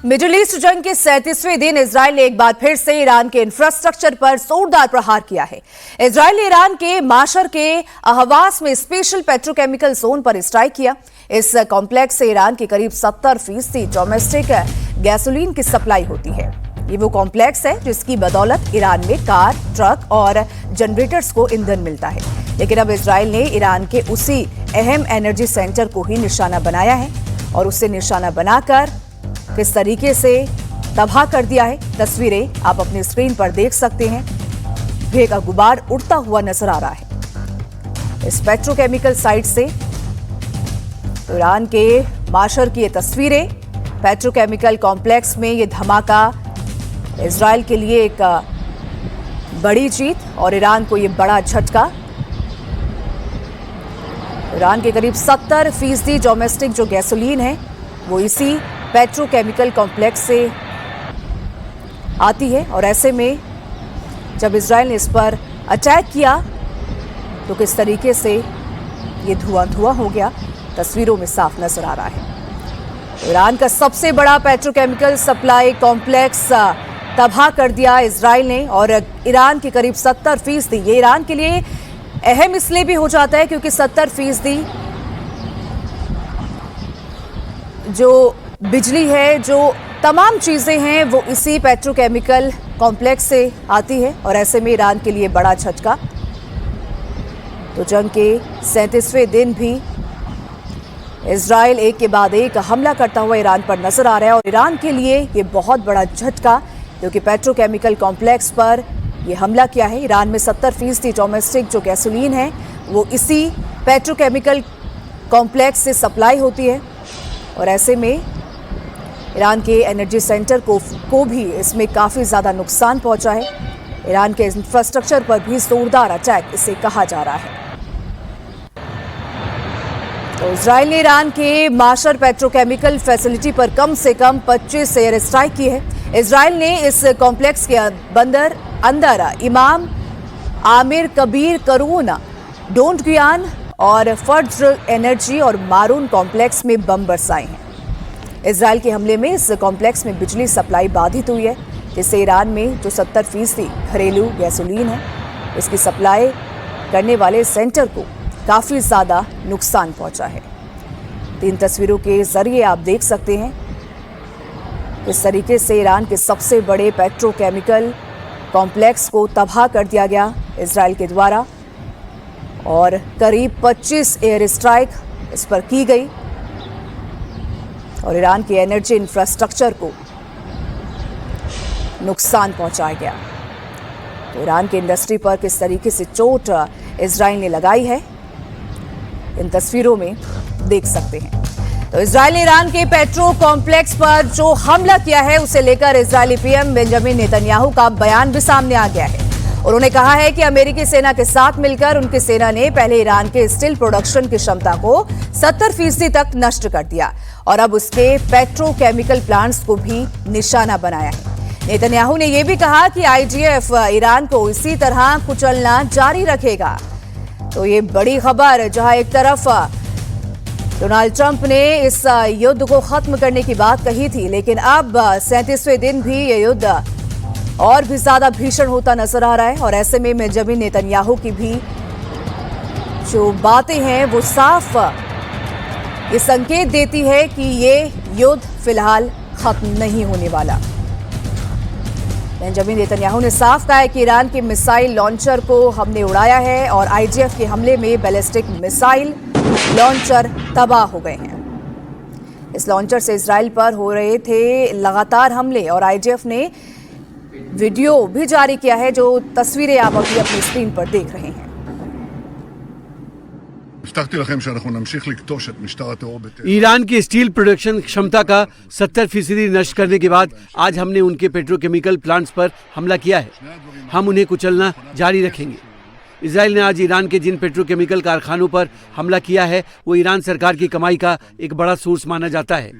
Middle east जंग के 37वें दिन इजराइल ने एक बार फिर से ईरान के इंफ्रास्ट्रक्चर पर जोरदार प्रहार किया है। इजराइल ने ईरान के माशर के अहवास में स्पेशल पेट्रोकेमिकल जोन पर स्ट्राइक किया। इस कॉम्प्लेक्स से ईरान की करीब 70% डोमेस्टिक गैसोलीन की सप्लाई होती है। ये वो कॉम्प्लेक्स है जिसकी बदौलत ईरान में कार, ट्रक और जनरेटर्स को ईंधन मिलता है। लेकिन अब इजराइल ने ईरान के उसी अहम एनर्जी सेंटर को ही निशाना बनाया है और उसे निशाना बनाकर किस तरीके से तबाह कर दिया है। तस्वीरें आप अपनी स्क्रीन पर देख सकते हैं। धुएं का गुबार उड़ता हुआ नजर आ रहा है इस पेट्रोकेमिकल साइट से। ईरान के माशर की ये तस्वीरें, पेट्रोकेमिकल कॉम्प्लेक्स में ये धमाका इजराइल के लिए एक बड़ी जीत और ईरान को ये बड़ा झटका। ईरान के करीब 70% डोमेस्टिक जो गैसोलीन है वो इसी पेट्रोकेमिकल कॉम्प्लेक्स से आती है और ऐसे में जब इजराइल ने इस पर अटैक किया तो किस तरीके से ये धुआं हो गया, तस्वीरों में साफ नजर आ रहा है। ईरान का सबसे बड़ा पेट्रोकेमिकल सप्लाई कॉम्प्लेक्स तबाह कर दिया इजराइल ने और ईरान के करीब 70%, ये ईरान के लिए अहम इसलिए भी हो जाता है क्योंकि 70% जो बिजली है, जो तमाम चीजें हैं वो इसी पेट्रोकेमिकल कॉम्प्लेक्स से आती है और ऐसे में ईरान के लिए बड़ा झटका। तो जंग के 37वें दिन भी इजराइल एक के बाद एक हमला करता हुआ ईरान पर नजर आ रहा है और ईरान के लिए ये बहुत बड़ा झटका क्योंकि पेट्रोकेमिकल कॉम्प्लेक्स पर ये हमला किया है। ईरान में 70% डोमेस्टिक जो गैसोलीन है वो इसी पेट्रोकेमिकल कॉम्प्लेक्स से सप्लाई होती है और ऐसे में ईरान के एनर्जी सेंटर को भी इसमें काफ़ी ज़्यादा नुकसान पहुंचा है। ईरान के इंफ्रास्ट्रक्चर पर भी जोरदार अटैक इसे कहा जा रहा है। तो इजराइल ने ईरान के माशर पेट्रोकेमिकल फैसिलिटी पर कम से कम 25 एयर स्ट्राइक की है। इजराइल ने इस कॉम्प्लेक्स के अंदर इमाम आमिर कबीर करून, डोंटगियान और फर्ज एनर्जी और मारून कॉम्प्लेक्स में बम बरसाए हैं। इजराइल के हमले में इस कॉम्प्लेक्स में बिजली सप्लाई बाधित हुई है जिससे ईरान में जो 70% घरेलू गैसोलीन है इसकी सप्लाई करने वाले सेंटर को काफ़ी ज़्यादा नुकसान पहुंचा है। 3 तस्वीरों के जरिए आप देख सकते हैं किस तरीके से ईरान के सबसे बड़े पेट्रोकेमिकल कॉम्प्लेक्स को तबाह कर दिया गया इजराइल के द्वारा और करीब 25 एयर स्ट्राइक इस पर की गई और ईरान के एनर्जी इंफ्रास्ट्रक्चर को नुकसान पहुंचाया गया। तो ईरान की इंडस्ट्री पर किस तरीके से चोट इजराइल ने लगाई है इन तस्वीरों में देख सकते हैं। तो इजराइल ने ईरान के पेट्रो कॉम्प्लेक्स पर जो हमला किया है उसे लेकर इजरायली पीएम बेंजामिन नेतन्याहू का बयान भी सामने आ गया है। उन्होंने कहा है कि अमेरिकी सेना के साथ मिलकर उनकी सेना ने पहले ईरान के स्टील प्रोडक्शन की क्षमता को 70% तक नष्ट कर दिया और अब उसके पेट्रोकेमिकल प्लांट्स को भी निशाना बनाया है। नेतन्याहू ने यह भी कहा कि आईडीएफ ईरान को इसी तरह कुचलना जारी रखेगा। तो ये बड़ी खबर, जहां एक तरफ डोनाल्ड ट्रंप ने इस युद्ध को खत्म करने की बात कही थी, लेकिन अब 37वें दिन भी ये युद्ध और भी ज्यादा भीषण होता नजर आ रहा है और ऐसे में बेंजामिन नेतन्याहू की भी जो बातें हैं वो साफ ये संकेत देती है कि ये युद्ध फिलहाल खत्म नहीं होने वाला। बेंजामिन नेतन्याहू ने साफ कहा है कि ईरान के मिसाइल लॉन्चर को हमने उड़ाया है और आईडीएफ के हमले में बैलिस्टिक मिसाइल लॉन्चर तबाह हो गए हैं। इस लॉन्चर से इजराइल पर हो रहे थे लगातार हमले और आईडीएफ ने वीडियो भी जारी किया है, जो तस्वीरें आप अभी अपनी स्क्रीन पर देख रहे हैं। ईरान की स्टील प्रोडक्शन क्षमता का 70% नष्ट करने के बाद आज हमने उनके पेट्रोकेमिकल प्लांट्स पर हमला किया है। हम उन्हें कुचलना जारी रखेंगे। इजराइल ने आज ईरान के जिन पेट्रोकेमिकल कारखानों पर हमला किया है वो ईरान सरकार की कमाई का एक बड़ा सोर्स माना जाता है।